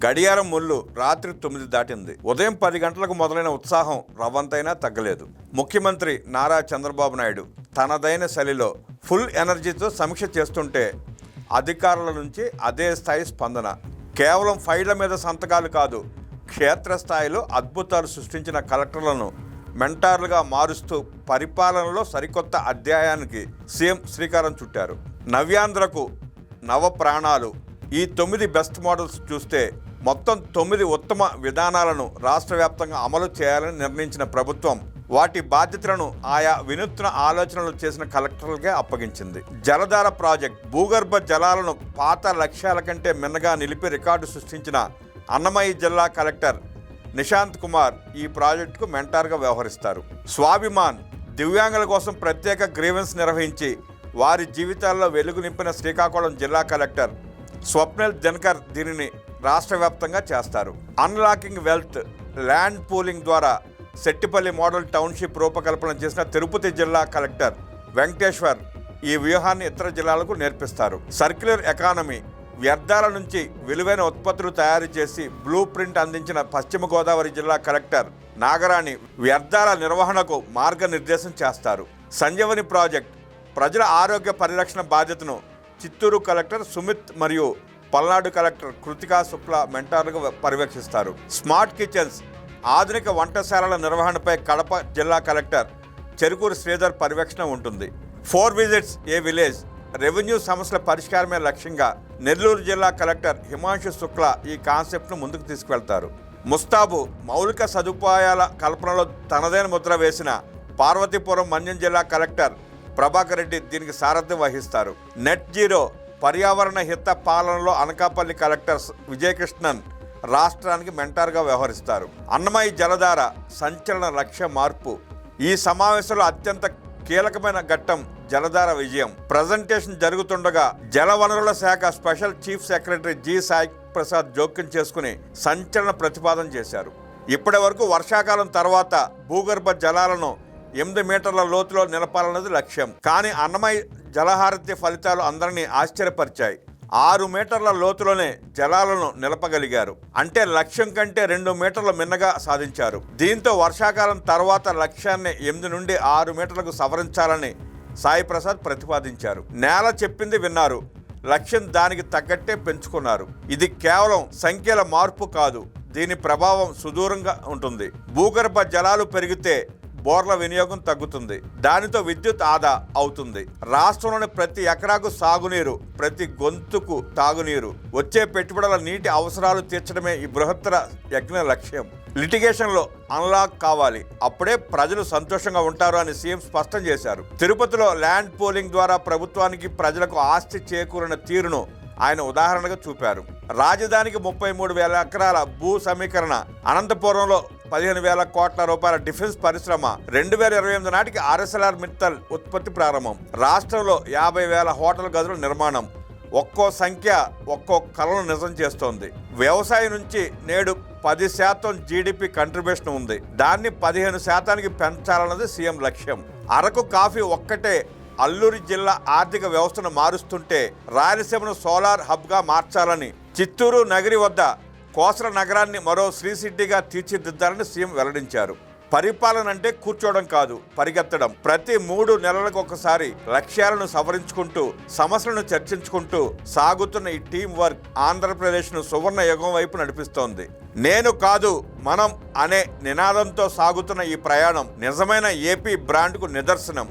గడియారం ముళ్ళు రాత్రి 9 దాటింది. ఉదయం 10 గంటలకు మొదలైన ఉత్సాహం రవ్వంతైనా తగ్గలేదు. ముఖ్యమంత్రి నారా చంద్రబాబు నాయుడు తనదైన శైలిలో ఫుల్ ఎనర్జీతో సమీక్ష చేస్తుంటే అధికారుల నుంచి అదే స్థాయి స్పందన. కేవలం ఫైళ్ల మీద సంతకాలు కాదు, క్షేత్రస్థాయిలో అద్భుతాలు సృష్టించిన కలెక్టర్లను మెంటార్లుగా మారుస్తూ పరిపాలనలో సరికొత్త అధ్యాయానికి సీఎం శ్రీకారం చుట్టారు. నవ్యాంధ్రకు నవ ప్రాణాలు. ఈ 9 బెస్ట్ మోడల్స్ చూస్తే మొత్తం 9 ఉత్తమ విధానాలను రాష్ట్ర వ్యాప్తంగా అమలు చేయాలని నిర్ణయించిన ప్రభుత్వం వాటి బాధ్యతలను ఆయా వినూత్న ఆలోచనలు చేసిన కలెక్టర్లకే అప్పగించింది. జలధార ప్రాజెక్ట్ భూగర్భ జలాలను పాత లక్ష్యాల కంటే మిన్నగా నిలిపి రికార్డు సృష్టించిన అన్నమయ్య జిల్లా కలెక్టర్ నిశాంత్ కుమార్ ఈ ప్రాజెక్టుకు మెంటార్గా వ్యవహరిస్తారు. స్వాభిమాన్ దివ్యాంగుల కోసం ప్రత్యేక గ్రీవెన్స్ నిర్వహించి వారి జీవితాల్లో వెలుగు నింపిన శ్రీకాకుళం జిల్లా కలెక్టర్ స్వప్నిల్ దినకర్ దీనిని రాష్ట్ర వ్యాప్తంగా చేస్తారు. అన్లాకింగ్ వెల్త్ ల్యాండ్ పూలింగ్ ద్వారా సెట్టిపల్లి మోడల్ టౌన్షిప్ రూపకల్పన చేసిన తిరుపతి జిల్లా కలెక్టర్ వెంకటేశ్వర్ ఈ వ్యూహాన్ని ఇతర జిల్లాలకు నేర్పిస్తారు. సర్క్యులర్ ఎకానమీ వ్యర్థాల నుంచి విలువైన ఉత్పత్తులు తయారు చేసి బ్లూ ప్రింట్ అందించిన పశ్చిమ గోదావరి జిల్లా కలెక్టర్ నాగరాణి వ్యర్థాల నిర్వహణకు మార్గనిర్దేశం చేస్తారు. సంజీవని ప్రాజెక్ట్ ప్రజల ఆరోగ్య పరిరక్షణ బాధ్యతను చిత్తూరు కలెక్టర్ సుమిత్ మరియు పల్నాడు కలెక్టర్ కృతికా శుక్లా మెంటార్లుగా పర్యవేక్షిస్తారు. స్మార్ట్ కిచెన్స్ ఆధునిక వంటశాలల నిర్వహణపై కడప జిల్లా కలెక్టర్ చెరుకూరు శ్రీధర్ పర్యవేక్షణ ఉంటుంది. 4 విజిట్స్ ఏ విలేజ్ రెవెన్యూ సమస్యల పరిష్కారమే లక్ష్యంగా నెల్లూరు జిల్లా కలెక్టర్ హిమాంశు శుక్లా ఈ కాన్సెప్ట్ను ముందుకు తీసుకువెళ్తారు. ముస్తాబు మౌలిక సదుపాయాల కల్పనలో తనదైన ముద్ర వేసిన పార్వతీపురం మన్యం జిల్లా కలెక్టర్ ప్రభాకర్ రెడ్డి దీనికి సారథ్యం వహిస్తారు. నెట్ జీరో పర్యావరణ హిత పాలనలో అనకాపల్లి కలెక్టర్ విజయకృష్ణన్ రాష్ట్రానికి మెంటార్గా వ్యవహరిస్తారు. అన్నమయ్య జలధార సంచలన లక్ష్య మార్పు. ఈ సమావేశంలో అత్యంత కీలకమైన ఘట్టం జలధార విజయం. ప్రజెంటేషన్ జరుగుతుండగా జలవనరుల శాఖ special chief secretary G Sai Prasad జోక్యం చేసుకుని సంచలన ప్రతిపాదన చేశారు. ఇప్పటి వరకు వర్షాకాలం తర్వాత భూగర్భ జలాలను 8 మీటర్ల లోతులో నిలపాలన్నది లక్ష్యం. కానీ అన్నమయ్య జలహారతి ఫలితాలు అందరినీ ఆశ్చర్యపరిచాయి. 6 మీటర్ల లోతులోనే జలాలను నిలపగలిగారు. అంటే లక్ష్యం కంటే 2 మీటర్ల మిన్నగా సాధించారు. దీంతో వర్షాకాలం తర్వాత లక్ష్యాన్ని 8 నుండి 6 మీటర్లకు సవరించాలని సాయి ప్రసాద్ ప్రతిపాదించారు. నేల చెప్పింది విన్నారు, లక్ష్యం దానికి తగ్గట్టే పెంచుకున్నారు. ఇది కేవలం సంఖ్యల మార్పు కాదు, దీని ప్రభావం సుదూరంగా ఉంటుంది. భూగర్భ జలాలు పెరిగితే బోర్ల వినియోగం తగ్గుతుంది, దానితో విద్యుత్ ఆదా అవుతుంది. రాష్ట్రంలోని ప్రతి ఎకరాకు సాగునీరు, ప్రతి గొంతుకు తాగునీరు, వచ్చే పెట్టుబడుల నీటి అవసరాలు తీర్చడమే ఈ బృహత్తర యజ్ఞ లక్ష్యం. లిటిగేషన్లో అన్లాక్ కావాలి, అప్పుడే ప్రజలు సంతోషంగా ఉంటారు అని సీఎం స్పష్టం చేశారు. తిరుపతిలో ల్యాండ్ పూలింగ్ ద్వారా ప్రభుత్వానికి ప్రజలకు ఆస్తి చేకూరిన తీరును ఆయన ఉదాహరణగా చూపారు. రాజధానికి 33,000 ఎకరాల భూ సమీకరణ, అనంతపురంలో 15,000 కోట్ల రూపాయల డిఫెన్స్ పరిశ్రమ, 2028 నాటికి ఆర్ఎస్ఎల్ఆర్ మిత్తల్ ఉత్పత్తి ప్రారంభం, రాష్ట్రంలో 50,000 హోటల్ గదుల నిర్మాణం. ఒక్కో సంఖ్య ఒక్కో కలను నిజం చేస్తోంది. వ్యవసాయం నుంచి నేడు 10% జీడిపి కంట్రిబ్యూషన్ ఉంది, దాన్ని 15% పెంచాలన్నది సీఎం లక్ష్యం. అరకు కాఫీ ఒక్కటే అల్లూరి జిల్లా ఆర్థిక వ్యవస్థను మారుస్తుంటే రాయలసీమను సోలార్ హబ్గా మార్చాలని, చిత్తూరు నగరి వద్ద కోసల నగరాన్ని మరో శ్రీ సిటీగా తీర్చిదిద్దాలని సీఎం వెల్లడించారు. పరిపాలన అంటే కూర్చోవడం కాదు, పరిగెత్తడం. ప్రతి 3 నెలలకు ఒకసారి లక్ష్యాలను సవరించుకుంటూ సమస్యలను చర్చించుకుంటూ సాగుతున్న ఈ టీం వర్క్ ఆంధ్రప్రదేశ్ను సువర్ణ యుగం వైపు నడిపిస్తోంది. నేను కాదు మనం అనే నినాదంతో సాగుతున్న ఈ ప్రయాణం నిజమైన ఏపీ బ్రాండ్కు నిదర్శనం.